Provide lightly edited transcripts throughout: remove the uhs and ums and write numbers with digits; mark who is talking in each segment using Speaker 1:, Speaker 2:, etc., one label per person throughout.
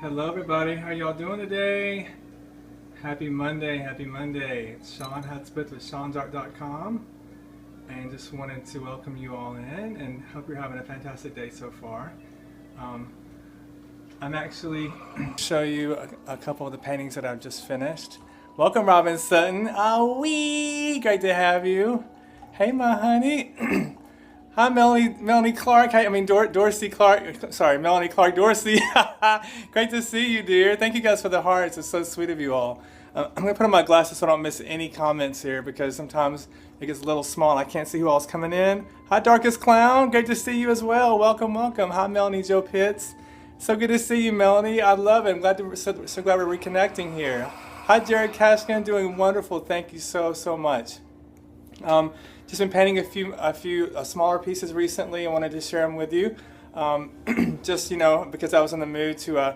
Speaker 1: Hello everybody, how y'all doing today? Happy Monday, happy Monday. It's Shon Hudspeth with shonsart.com and just wanted to welcome you all in and hope you're having a fantastic day so far. I'm actually show you a couple of the paintings that I've just finished. Welcome Robin Sutton. Oh wee! Great to have you. Hey my honey. Hi, Melanie Clark. Dorsey Clark. Sorry, Melanie Clark Dorsey. Great to see you, dear. Thank you guys for the hearts. It's so sweet of you all. I'm going to put on my glasses so I don't miss any comments here because sometimes it gets a little small and I can't see who else coming in. Hi, Darkest Clown. Great to see you as well. Welcome, welcome. Hi, Melanie Jo Pitts. So good to see you, Melanie. I love it. I'm so glad we're reconnecting here. Hi, Jared Cashkin. Doing wonderful. Thank you so much. Just been painting a few smaller pieces recently. I wanted to share them with you, just because I was in the mood to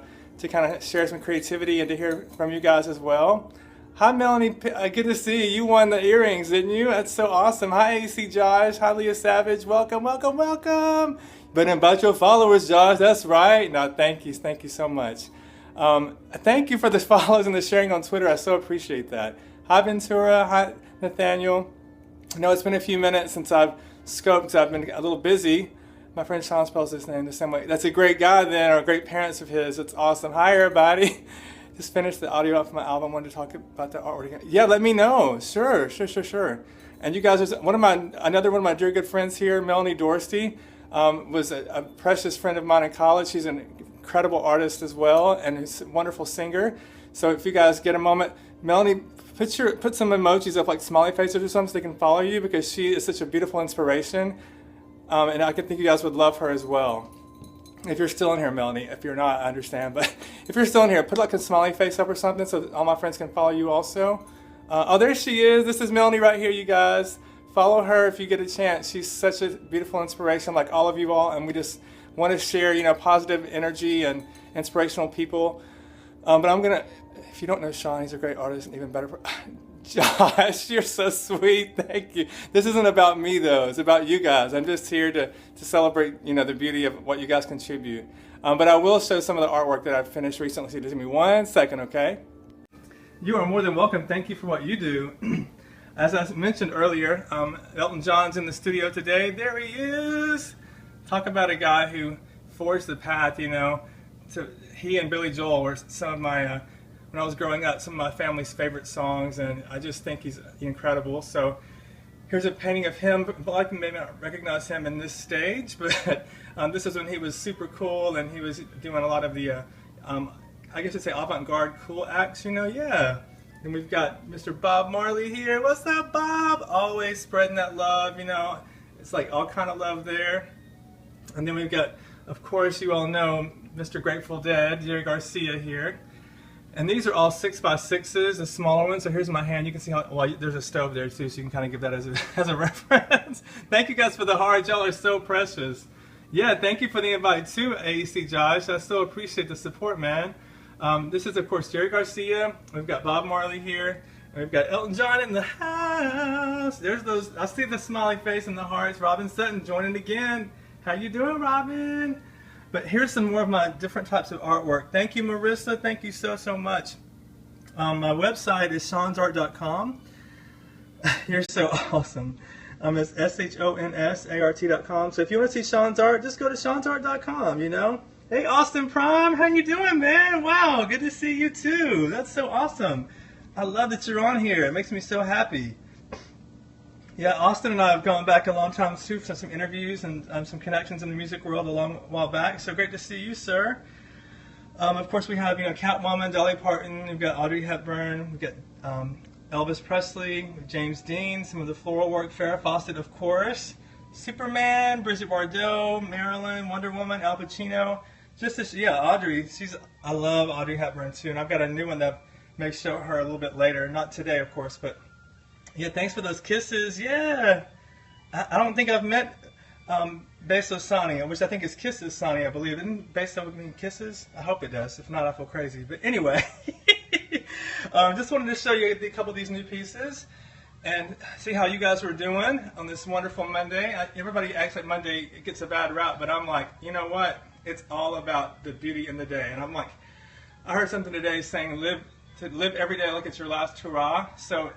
Speaker 1: kind of share some creativity and to hear from you guys as well. Hi Melanie, good to see you. You won the earrings, didn't you? That's so awesome. Hi AC Josh. Hi Leah Savage. Welcome. But about your followers, Josh. That's right. No, thank you so much. Thank you for the follows and the sharing on Twitter. I so appreciate that. Hi Ventura. Hi Nathaniel. I know it's been a few minutes since I've scoped because I've been a little busy. My friend Sean spells his name the same way. That's a great guy then, or great parents of his. It's awesome. Hi everybody. Just finished the audio off my album. Wanted to talk about the artwork again. Yeah, let me know. Sure. And you guys, another one of my dear good friends here, Melanie Dorsey, was a precious friend of mine in college. She's an incredible artist as well and a wonderful singer. So if you guys get a moment, Melanie, put some emojis up like smiley faces or something so they can follow you because she is such a beautiful inspiration. And I think you guys would love her as well. If you're still in here, Melanie. If you're not, I understand. But if you're still in here, put like a smiley face up or something so all my friends can follow you also. Oh, there she is. This is Melanie right here, you guys. Follow her if you get a chance. She's such a beautiful inspiration like all of you all. And we just want to share, positive energy and inspirational people. But I'm going to... If you don't know Sean, he's a great artist and even better. Josh, you're so sweet. Thank you. This isn't about me, though. It's about you guys. I'm just here to celebrate, the beauty of what you guys contribute. But I will show some of the artwork that I've finished recently. So just give me 1 second, okay? You are more than welcome. Thank you for what you do. As I mentioned earlier, Elton John's in the studio today. There he is. Talk about a guy who forged the path, he and Billy Joel were some of my... when I was growing up, some of my family's favorite songs, and I just think he's incredible. So here's a painting of him. A lot of you may not recognize him in this stage, but this is when he was super cool, and he was doing a lot of the, I guess you'd say avant-garde cool acts, yeah. And we've got Mr. Bob Marley here. What's up, Bob? Always spreading that love, It's like all kind of love there. And then we've got, of course, you all know, Mr. Grateful Dead, Jerry Garcia here. And these are all 6x6s, the smaller ones. So here's my hand. You can see how, there's a stove there too, so you can kind of give that as a reference. Thank you guys for the hearts. Y'all are so precious. Yeah, thank you for the invite too, AEC Josh. I so appreciate the support, man. This is, of course, Jerry Garcia. We've got Bob Marley here. And we've got Elton John in the house. There's those, I see the smiley face and the hearts. Robin Sutton joining again. How you doing, Robin? But here's some more of my different types of artwork. Thank you, Marissa. Thank you so much. My website is shonsart.com. You're so awesome. It's shonsart.com. So if you want to see Sean's art, just go to shonsart.com, Hey, Austin Prime. How you doing, man? Wow, good to see you too. That's so awesome. I love that you're on here. It makes me so happy. Yeah, Austin and I have gone back a long time too for some interviews and some connections in the music world a long while back. So great to see you, sir. Of course, we have Catwoman, Dolly Parton. We've got Audrey Hepburn. We've got Elvis Presley, James Dean. Some of the floral work, Farrah Fawcett, of course. Superman, Bridget Bardot, Marilyn, Wonder Woman, Al Pacino. Audrey. I love Audrey Hepburn too, and I've got a new one that may show her a little bit later. Not today, of course, but. Yeah, thanks for those kisses. Yeah. I don't think I've met Beso Sani, which I think is Kisses Sani, I believe. Didn't Beso mean kisses? I hope it does. If not, I feel crazy. But anyway, just wanted to show you a couple of these new pieces and see how you guys were doing on this wonderful Monday. Everybody acts like Monday gets a bad rap, but I'm like, you know what? It's all about the beauty in the day. And I'm like, I heard something today saying to live every day like it's your last hurrah. So,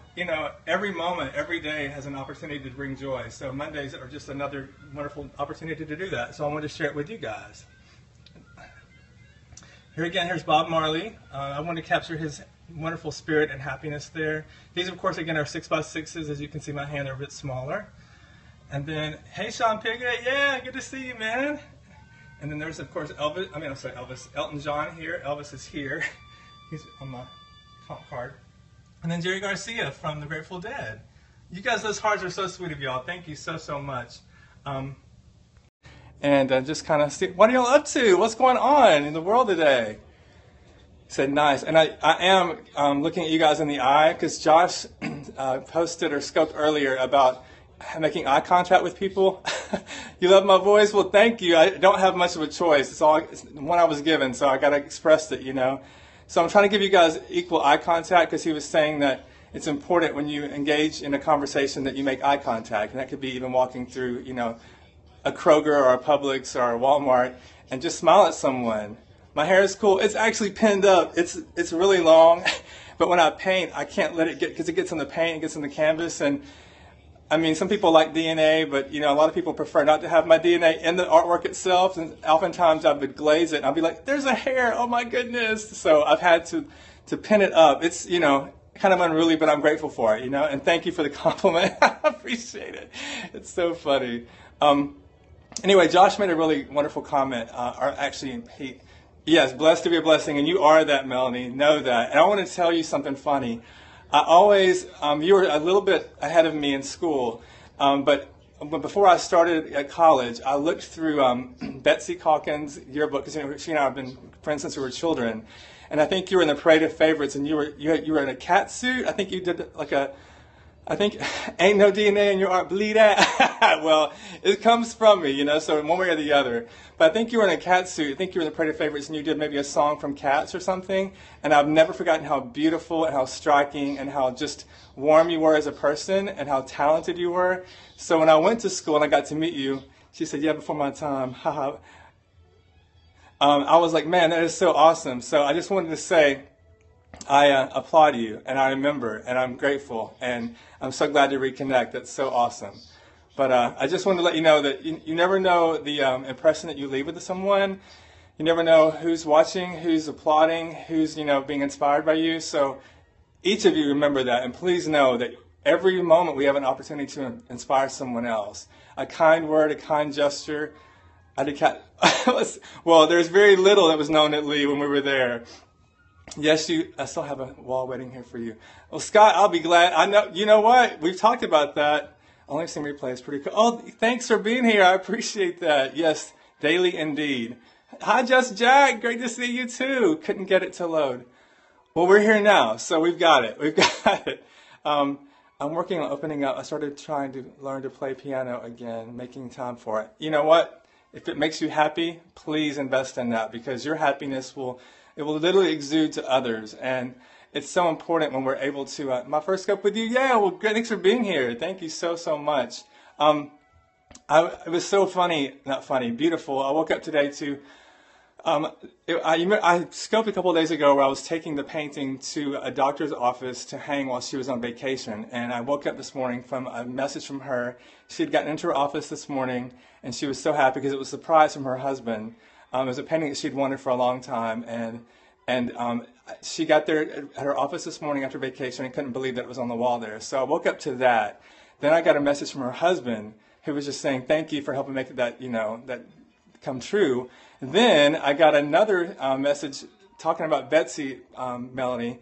Speaker 1: every moment, every day has an opportunity to bring joy. So Mondays are just another wonderful opportunity to do that. So I wanted to share it with you guys. Here again, here's Bob Marley. I want to capture his wonderful spirit and happiness there. These, of course, again, are 6x6s. As you can see, my hand are a bit smaller. And then, hey, Sean Piggott, yeah, good to see you, man. And then there's, of course, Elton John here. Elvis is here. He's on my comp card. And then Jerry Garcia from the Grateful Dead. You guys, those hearts are so sweet of y'all. Thank you so, so much. And just kind of see, what are y'all up to? What's going on in the world today? He said, nice. And I am looking at you guys in the eye because Josh posted or scoped earlier about making eye contact with people. You love my voice? Well, thank you. I don't have much of a choice. It's the one I was given, so I got to express it, So I'm trying to give you guys equal eye contact because he was saying that it's important when you engage in a conversation that you make eye contact. And that could be even walking through, a Kroger or a Publix or a Walmart and just smile at someone. My hair is cool. It's actually pinned up. It's really long. But when I paint, I can't let it get, because it gets on the paint, it gets on the canvas. And I mean, some people like DNA, but a lot of people prefer not to have my DNA in the artwork itself. And oftentimes I would glaze it and I'll be like, there's a hair. Oh my goodness. So I've had to pin it up. It's, kind of unruly, but I'm grateful for it, and thank you for the compliment. I appreciate it. It's so funny. Anyway, Josh made a really wonderful comment. Yes, blessed to be a blessing, and you are that, Melanie. Know that. And I want to tell you something funny. I always, you were a little bit ahead of me in school, but before I started at college, I looked through Betsy Calkins' yearbook, because she and I have been friends since we were children. And I think you were in the parade of favorites, and you were in a cat suit. I think you did ain't no DNA in your art, believe that? Well, it comes from me, so one way or the other. But I think you were in a cat suit. I think you were in the parade of favorites, and you did maybe a song from Cats or something. And I've never forgotten how beautiful and how striking and how just warm you were as a person and how talented you were. So when I went to school and I got to meet you, she said, yeah, before my time, haha. I was like, man, that is so awesome. So I just wanted to say, I applaud you, and I remember, and I'm grateful, and I'm so glad to reconnect. That's so awesome. But I just wanted to let you know that you never know the impression that you leave with someone. You never know who's watching, who's applauding, who's being inspired by you. So each of you remember that, and please know that every moment we have an opportunity to inspire someone else. A kind word, a kind gesture. Well, there's very little that was known at Lee when we were there. Yes, I still have a wall waiting here for you. Well, Scott, I'll be glad. I know, you know what? We've talked about that. Only seen replay is pretty cool. Oh, thanks for being here. I appreciate that. Yes, daily indeed. Hi, Just Jack. Great to see you too. Couldn't get it to load. Well, we're here now, so we've got it. We've got it. I'm working on opening up. I started trying to learn to play piano again, making time for it. You know what? If it makes you happy, please invest in that, because your happiness will literally exude to others. And it's so important when we're able to, my first cup with you. Yeah, well, thanks for being here. Thank you so, so much. It was so beautiful. I woke up today to, I scoped a couple of days ago where I was taking the painting to a doctor's office to hang while she was on vacation. And I woke up this morning from a message from her. She had gotten into her office this morning, and she was so happy because it was a surprise from her husband. It was a painting that she'd wanted for a long time, and she got there at her office this morning after vacation and couldn't believe that it was on the wall there. So I woke up to that. Then I got a message from her husband who was just saying, thank you for helping make that, that come true. Then I got another message talking about Betsy, Melanie,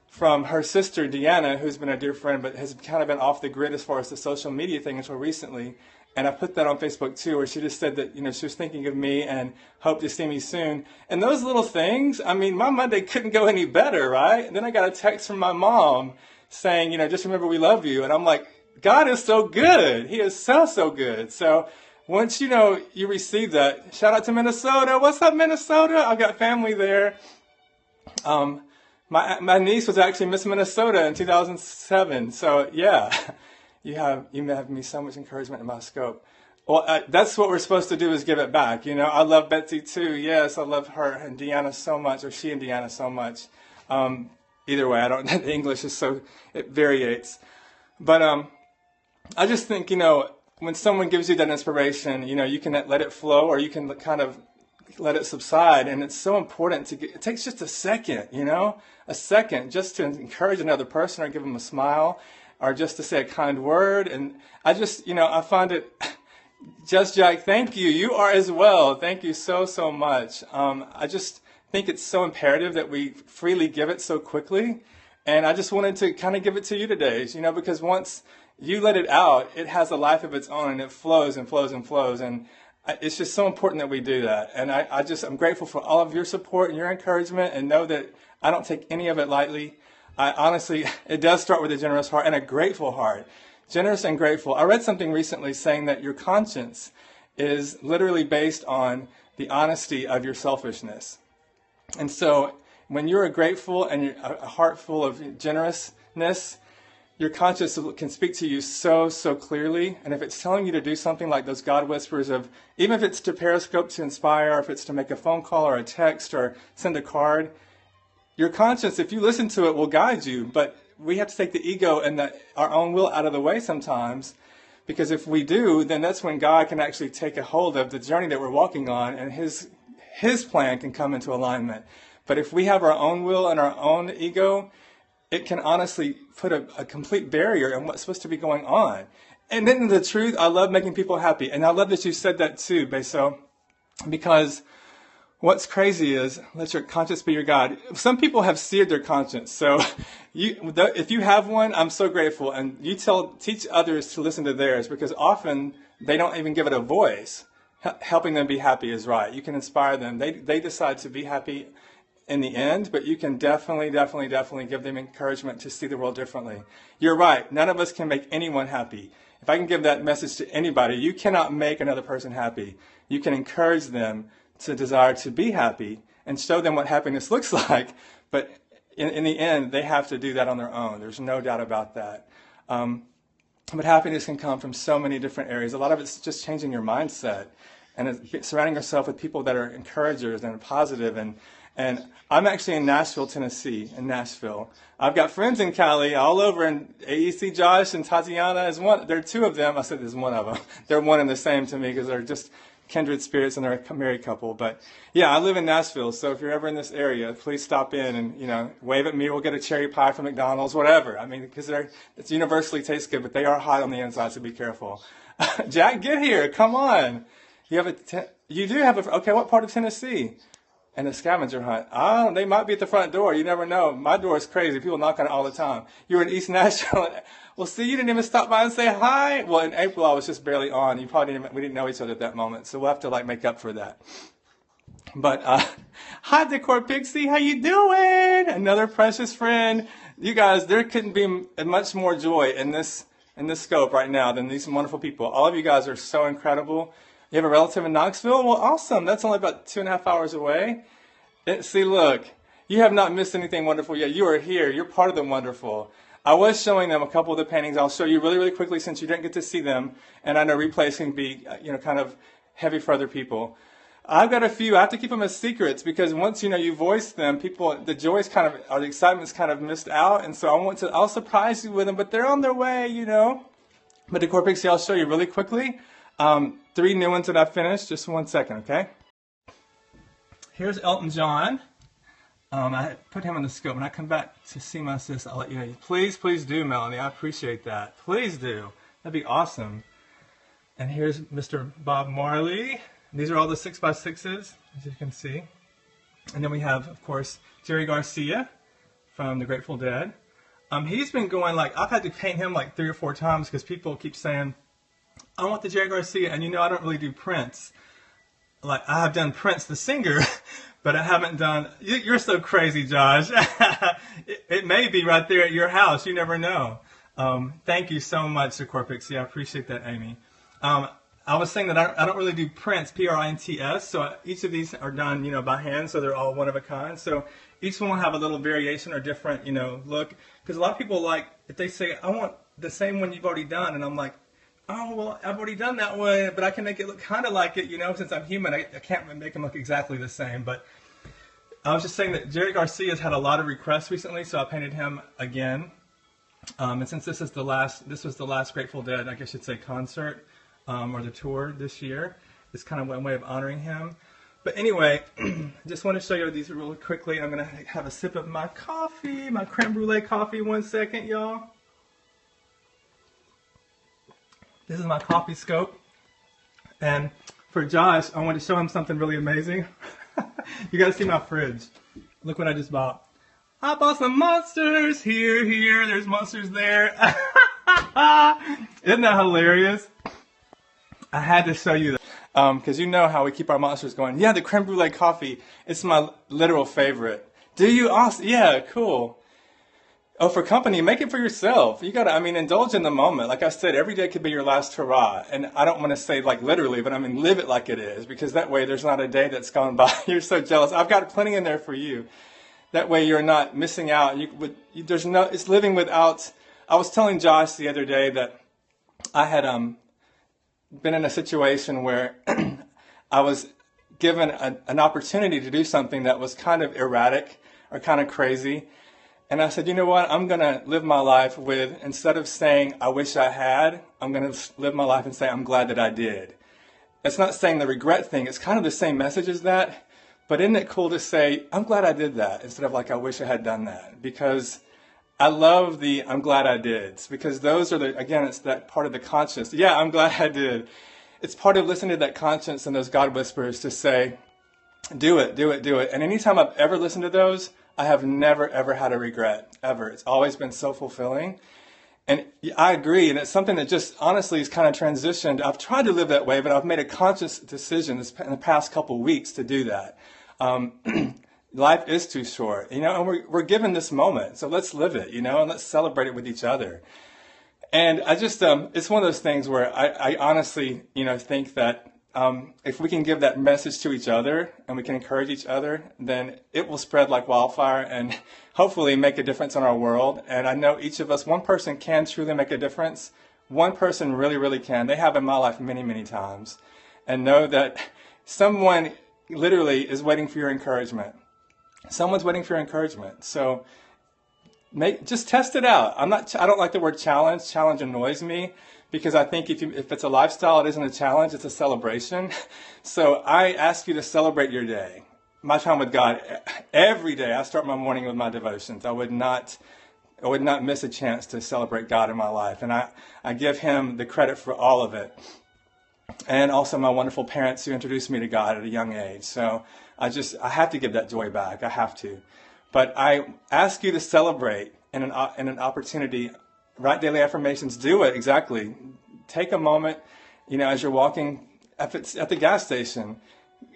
Speaker 1: from her sister Deanna, who's been a dear friend but has kind of been off the grid as far as the social media thing until recently. And I put that on Facebook too, where she just said that, she was thinking of me and hoped to see me soon. And those little things, I mean, my Monday couldn't go any better, right? And then I got a text from my mom saying, just remember we love you. And I'm like, God is so good. He is so, so good. So once, you receive that, shout out to Minnesota. What's up, Minnesota? I've got family there. My niece was actually Miss Minnesota in 2007. So yeah. You have me so much encouragement in my scope. Well, that's what we're supposed to do is give it back. You know, I love Betsy too. Yes, I love her and Deanna so much, or she and Deanna so much. Either way, I don't. The English is so it varies. But I just think when someone gives you that inspiration, you can let it flow, or you can kind of let it subside. And it's so important to get. It takes just a second, a second just to encourage another person, or give them a smile, or just to say a kind word. And I just, I find it. Just Jack, thank you. You are as well. Thank you so, so much. I just think it's so imperative that we freely give it so quickly. And I just wanted to kind of give it to you today, because once you let it out, it has a life of its own, and it flows and flows and flows. And it's just so important that we do that. And I'm grateful for all of your support and your encouragement, and know that I don't take any of it lightly. Honestly, it does start with a generous heart and a grateful heart. Generous and grateful. I read something recently saying that your conscience is literally based on the honesty of your selfishness. And so when you're grateful and you're a heart full of generousness, your conscience can speak to you so, so clearly. And if it's telling you to do something like those God whispers of, even if it's to Periscope to inspire, or if it's to make a phone call or a text or send a card, your conscience, if you listen to it, will guide you. But we have to take the ego and our own will out of the way sometimes, because if we do, then that's when God can actually take a hold of the journey that we're walking on, and his plan can come into alignment. But if we have our own will and our own ego, it can honestly put a complete barrier in what's supposed to be going on. And then the truth, I love making people happy. And I love that you said that too, Beso, because what's crazy is, let your conscience be your God. Some people have seared their conscience. So if you have one, I'm so grateful. And you teach others to listen to theirs, because often they don't even give it a voice. Helping them be happy is right. You can inspire them. They decide to be happy in the end, but you can definitely give them encouragement to see the world differently. You're right. None of us can make anyone happy. If I can give that message to anybody, you cannot make another person happy. You can encourage them to desire to be happy and show them what happiness looks like. But in the end, they have to do that on their own. There's no doubt about that. But happiness can come from so many different areas. A lot of it's just changing your mindset and surrounding yourself with people that are encouragers and positive. And I'm actually in Nashville, Tennessee, in Nashville. I've got friends in Cali all over, and AEC Josh and Tatiana is one. There are two of them. I said there's one of them. They're one and the same to me, because they're just kindred spirits, and they're a married couple. But yeah, I live in Nashville, so if you're ever in this area, please stop in and wave at me. We'll get a cherry pie from McDonald's, whatever. I mean, because it's universally tastes good, but they are hot on the inside, so be careful. Jack, get here, come on. You do have okay. What part of Tennessee? And a scavenger hunt. Oh, they might be at the front door. You never know. My door is crazy. People knock on it all the time. You were in East Nashville. Well, see, you didn't even stop by and say hi. Well, in April, I was just barely on. We didn't know each other at that moment. So we'll have to make up for that. But, hi, Decor Pixie. How you doing? Another precious friend. You guys, there couldn't be much more joy in this scope right now than these wonderful people. All of you guys are so incredible. You have a relative in Knoxville? Well, awesome. That's only about 2.5 hours away. See, look, you have not missed anything wonderful yet. You are here. You're part of the wonderful. I was showing them a couple of the paintings. I'll show you really, really quickly since you didn't get to see them. And I know replays can be, kind of heavy for other people. I've got a few. I have to keep them as secrets, because once, you voice them, the joys or the excitement's kind of missed out. And so I'll surprise you with them, but they're on their way, But Decor Pixie, I'll show you really quickly. 3 new ones that I finished. Just 1 second, okay? Here's Elton John. I put him in the scope. When I come back to see my sis, I'll let you know. Please do, Melanie. I appreciate that. Please do. That'd be awesome. And here's Mr. Bob Marley. These are all the 6x6s, as you can see. And then we have, of course, Jerry Garcia from the Grateful Dead. He's been going I've had to paint him 3 or 4 times, because people keep saying, I want the Jerry Garcia, and I don't really do Prince. I have done Prince the singer, but I haven't done. You're so crazy, Josh. It may be right there at your house. You never know. Thank you so much, Decor Pixie. I appreciate that, Amy. I was saying that I don't really do Prince, Prints. So each of these are done, by hand, so they're all one of a kind. So each one will have a little variation or different, look. Because a lot of people if they say, I want the same one you've already done, and I'm like, oh, well, I've already done that one, but I can make it look kind of like it, since I'm human, I can't make them look exactly the same. But I was just saying that Jerry Garcia's had a lot of requests recently, so I painted him again. And since this was the last Grateful Dead, I guess you'd say concert, or the tour this year, it's kind of one way of honoring him. But anyway, just want to show you these really quickly. I'm going to have a sip of my coffee, my creme brulee coffee. 1 second, y'all. This is my coffee scope. And for Josh, I want to show him something really amazing. You got to see my fridge. Look what I just bought. I bought some monsters. Here. There's monsters there. Isn't that hilarious? I had to show you that. Because you know how we keep our monsters going. Yeah, the creme brulee coffee. It's my literal favorite. Do you? Awesome. Yeah, cool. Oh, for company, make it for yourself. You gotta, indulge in the moment. Like I said, every day could be your last hurrah. And I don't want to say like literally, but live it like it is. Because that way there's not a day that's gone by. You're so jealous. I've got plenty in there for you. That way you're not missing out. It's living without. I was telling Josh the other day that I had been in a situation where I was given an opportunity to do something that was kind of erratic or kind of crazy. And I said, you know what, I'm going to live my life with, instead of saying, I wish I had, I'm going to live my life and say, I'm glad that I did. It's not saying the regret thing. It's kind of the same message as that. But isn't it cool to say, I'm glad I did that, instead of like, I wish I had done that? Because I love the I'm glad I did. Because those are again, it's that part of the conscience. Yeah, I'm glad I did. It's part of listening to that conscience and those God whispers to say, do it. And anytime I've ever listened to those, I have never, ever had a regret, ever. It's always been so fulfilling. And I agree, and it's something that just honestly has kind of transitioned. I've tried to live that way, but I've made a conscious decision in the past couple of weeks to do that. Life is too short, and we're given this moment, so let's live it, and let's celebrate it with each other. And I just, it's one of those things where I honestly, think that if we can give that message to each other and we can encourage each other, then it will spread like wildfire and hopefully make a difference in our world. And I know each of us, one person can truly make a difference. One person really, really can. They have in my life many, many times. And know that someone literally is waiting for your encouragement. Someone's waiting for your encouragement. So just test it out. I don't like the word challenge. Challenge annoys me. Because I think if it's a lifestyle, it isn't a challenge, it's a celebration. So I ask you to celebrate your day. My time with God, every day I start my morning with my devotions. I would not miss a chance to celebrate God in my life. And I give him the credit for all of it. And also my wonderful parents who introduced me to God at a young age. So I have to give that joy back. I have to. But I ask you to celebrate in an opportunity. Write daily affirmations. Do it, exactly. Take a moment, as you're walking, if it's at the gas station.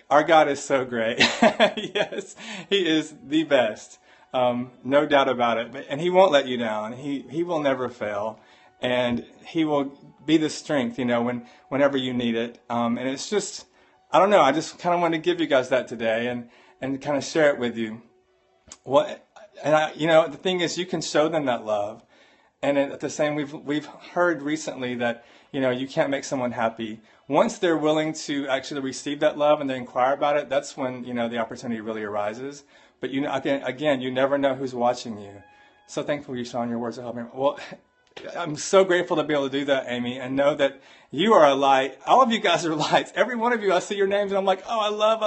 Speaker 1: Our God is so great. Yes, he is the best. No doubt about it. And he won't let you down. He will never fail. And he will be the strength, whenever you need it. And it's just, I don't know, I just kind of want to give you guys that today and kind of share it with you. The thing is, you can show them that love. And at the same, we've heard recently that, you can't make someone happy. Once they're willing to actually receive that love and they inquire about it, that's when, the opportunity really arises. But, again, you never know who's watching you. So thankful you, Shon, your words of help me. Well, I'm so grateful to be able to do that, Amy, and know that you are a light. All of you guys are lights. Every one of you, I see your names and I'm like, oh, I love.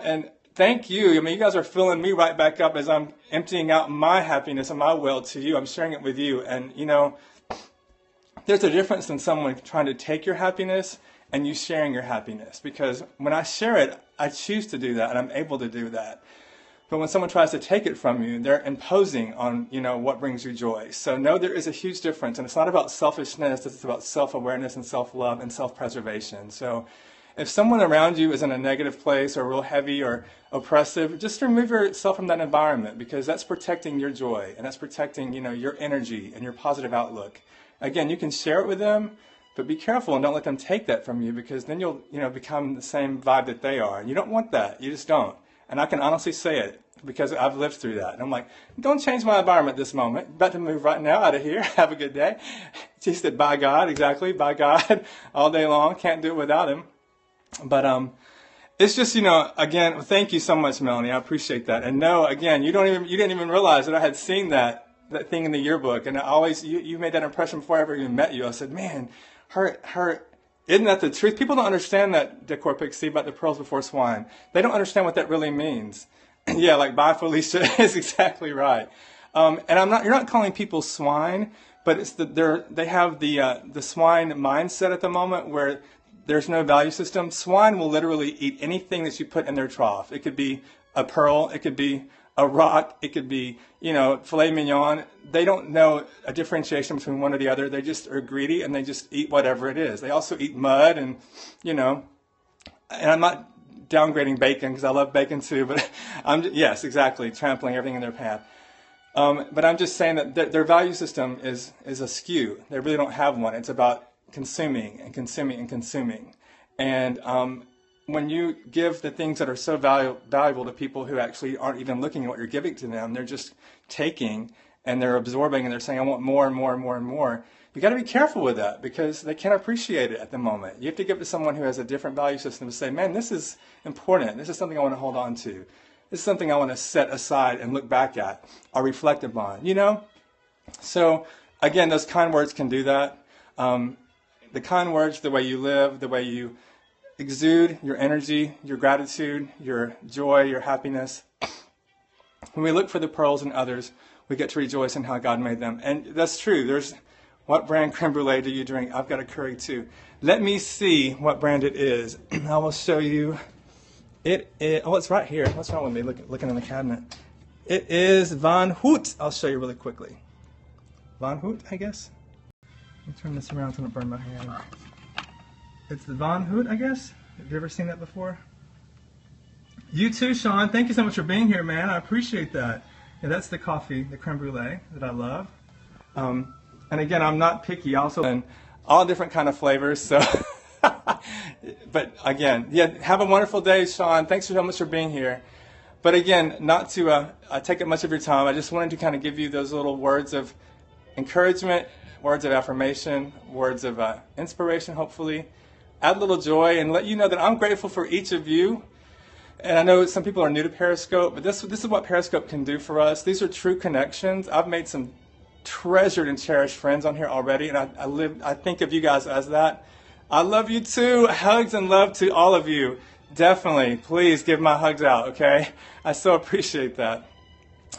Speaker 1: And thank you. You guys are filling me right back up as I'm emptying out my happiness and my will to you. I'm sharing it with you. And, there's a difference in someone trying to take your happiness and you sharing your happiness. Because when I share it, I choose to do that and I'm able to do that. But when someone tries to take it from you, they're imposing on, what brings you joy. So no, there is a huge difference. And it's not about selfishness. It's about self-awareness and self-love and self-preservation. So if someone around you is in a negative place or real heavy or oppressive, just remove yourself from that environment because that's protecting your joy and that's protecting, your energy and your positive outlook. Again, you can share it with them, but be careful and don't let them take that from you because then you'll, become the same vibe that they are. And you don't want that. You just don't. And I can honestly say it. because I've lived through that. And I'm like, don't change my environment this moment. About to move right now out of here. Have a good day. She said, by God, exactly, by God, all day long. Can't do it without him. But it's just, again, thank you so much, Melanie. I appreciate that. And no, again, you didn't even realize that I had seen that thing in the yearbook. And you made that impression before I ever even met you. I said, man, her, isn't that the truth? People don't understand that, Decor Pixie, about the pearls before swine. They don't understand what that really means. Yeah, like bye, Felicia is exactly right. And you're not calling people swine, but it's they have the swine mindset at the moment where there's no value system. Swine will literally eat anything that you put in their trough. It could be a pearl, it could be a rock, it could be, filet mignon. They don't know a differentiation between one or the other. They just are greedy and they just eat whatever it is. They also eat mud and I'm not downgrading bacon because I love bacon too, but yes, exactly, trampling everything in their path. But I'm just saying that their value system is askew. They really don't have one. It's about consuming and consuming and consuming. And when you give the things that are so valuable to people who actually aren't even looking at what you're giving to them, they're just taking and they're absorbing and they're saying, I want more and more and more and more. You got to be careful with that because they can't appreciate it at the moment. You have to give it to someone who has a different value system to say, man, this is important. This is something I want to hold on to. This is something I want to set aside and look back at or reflect upon, So, again, those kind words can do that. The kind words, the way you live, the way you exude your energy, your gratitude, your joy, your happiness. When we look for the pearls in others, we get to rejoice in how God made them. And that's true. What brand creme brulee do you drink? I've got a curry too. Let me see what brand it is. I will show you. It's right here. What's wrong with me looking in the cabinet? It is Van Hout. I'll show you really quickly. Van Hout, I guess. Let me turn this around so I don't burn my hand. It's the Van Hout, I guess. Have you ever seen that before? You too, Sean. Thank you so much for being here, man. I appreciate that. Yeah, that's the coffee, the creme brulee that I love. And again, I'm not picky. Also, and all different kind of flavors. So, but again, yeah, have a wonderful day, Sean. Thanks so much for being here. But again, not to take up much of your time. I just wanted to kind of give you those little words of encouragement, words of affirmation, words of inspiration, hopefully. Add a little joy and let you know that I'm grateful for each of you. And I know some people are new to Periscope, but this is what Periscope can do for us. These are true connections. I've made some treasured and cherished friends on here already, and I think of you guys as that. I love you too. Hugs and love to all of you. Definitely, please give my hugs out, okay? I so appreciate that.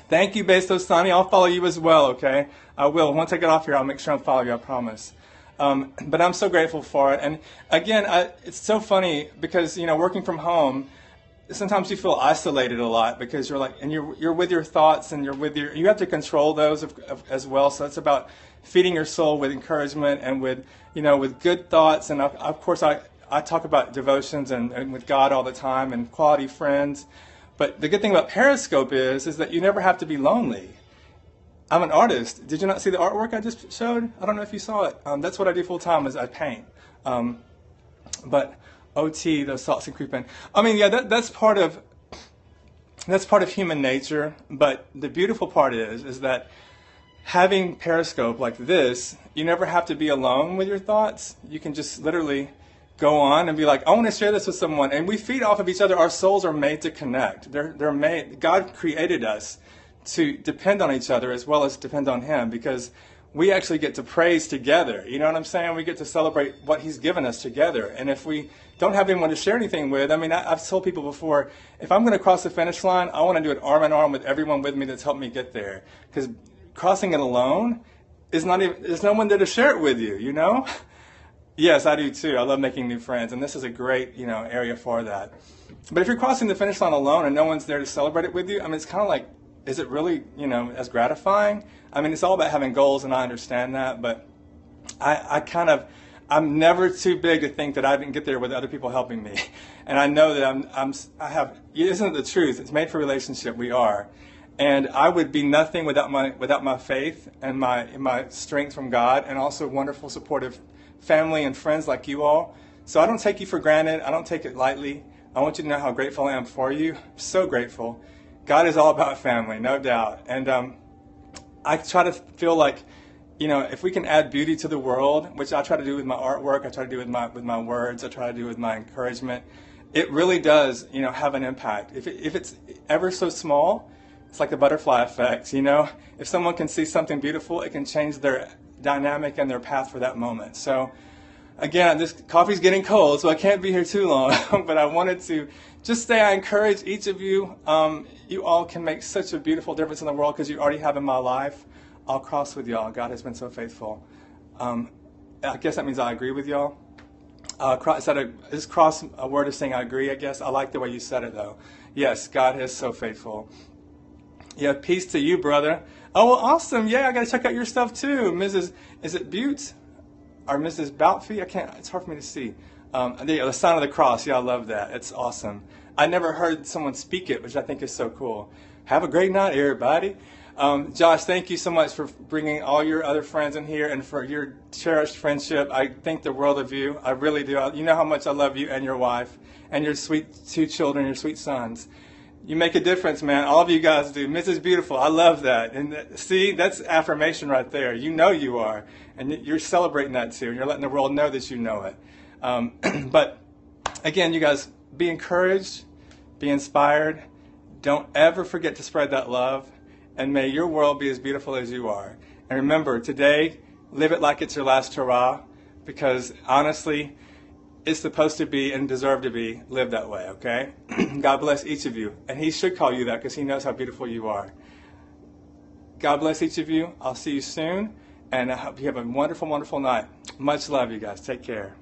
Speaker 1: Thank you, Beso Sonny. I'll follow you as well, okay? I will. Once I get off here, I'll make sure I follow you, I promise. But I'm so grateful for it. And again, it's so funny because, working from home, sometimes you feel isolated a lot because you're with your thoughts and you have to control those as well. So it's about feeding your soul with encouragement and with good thoughts. And of course, I talk about devotions and with God all the time and quality friends. But the good thing about Periscope is that you never have to be lonely. I'm an artist. Did you not see the artwork I just showed? I don't know if you saw it. That's what I do full time is I paint. But OT, those thoughts can creep in. I mean, yeah, that's part of human nature. But the beautiful part is that having Periscope like this, you never have to be alone with your thoughts. You can just literally go on and be like, I want to share this with someone. And we feed off of each other. Our souls are made to connect. They're made. God created us to depend on each other as well as depend on Him because we actually get to praise together. You know what I'm saying? We get to celebrate what He's given us together. And if we don't have anyone to share anything with, I mean, I've told people before, if I'm going to cross the finish line, I want to do it arm in arm with everyone with me that's helped me get there. Because crossing it alone is not even, there's no one there to share it with you, you know? Yes, I do too. I love making new friends. And this is a great, area for that. But if you're crossing the finish line alone and no one's there to celebrate it with you, I mean, it's kind of like, is it really, as gratifying? I mean, it's all about having goals, and I understand that, but I'm never too big to think that I didn't get there with other people helping me. And I know that isn't it the truth? It's made for relationship, we are. And I would be nothing without my faith and my strength from God, and also wonderful, supportive family and friends like you all. So I don't take you for granted. I don't take it lightly. I want you to know how grateful I am for you. I'm so grateful. God is all about family, no doubt. And I try to feel like, if we can add beauty to the world, which I try to do with my artwork, I try to do with my words, I try to do with my encouragement, it really does, have an impact. If it's ever so small, it's like the butterfly effect, If someone can see something beautiful, it can change their dynamic and their path for that moment. So, again, this coffee's getting cold, so I can't be here too long, but I wanted to just say I encourage each of you. You all can make such a beautiful difference in the world because you already have in my life. I'll cross with y'all. God has been so faithful. I guess that means I agree with y'all. Is cross a word of saying I agree, I guess? I like the way you said it, though. Yes, God is so faithful. Yeah, peace to you, brother. Oh, well, awesome. Yeah, I got to check out your stuff, too. Is it Butte? Or Mrs. Boutfy? It's hard for me to see. The sign of the cross. Yeah, I love that. It's awesome. I never heard someone speak it, which I think is so cool. Have a great night, everybody. Josh, thank you so much for bringing all your other friends in here and for your cherished friendship. I think the world of you. I really do. You know how much I love you and your wife and your sweet 2 children, your sweet sons. You make a difference, man. All of you guys do. Mrs. Beautiful, I love that. And see, that's affirmation right there. You know you are. And you're celebrating that too. And you're letting the world know that you know it. But again, you guys, be encouraged, be inspired. Don't ever forget to spread that love. And may your world be as beautiful as you are. And remember, today, live it like it's your last hurrah. Because honestly, it's supposed to be and deserve to be lived that way, okay? God bless each of you. And he should call you that because he knows how beautiful you are. God bless each of you. I'll see you soon. And I hope you have a wonderful, wonderful night. Much love, you guys. Take care.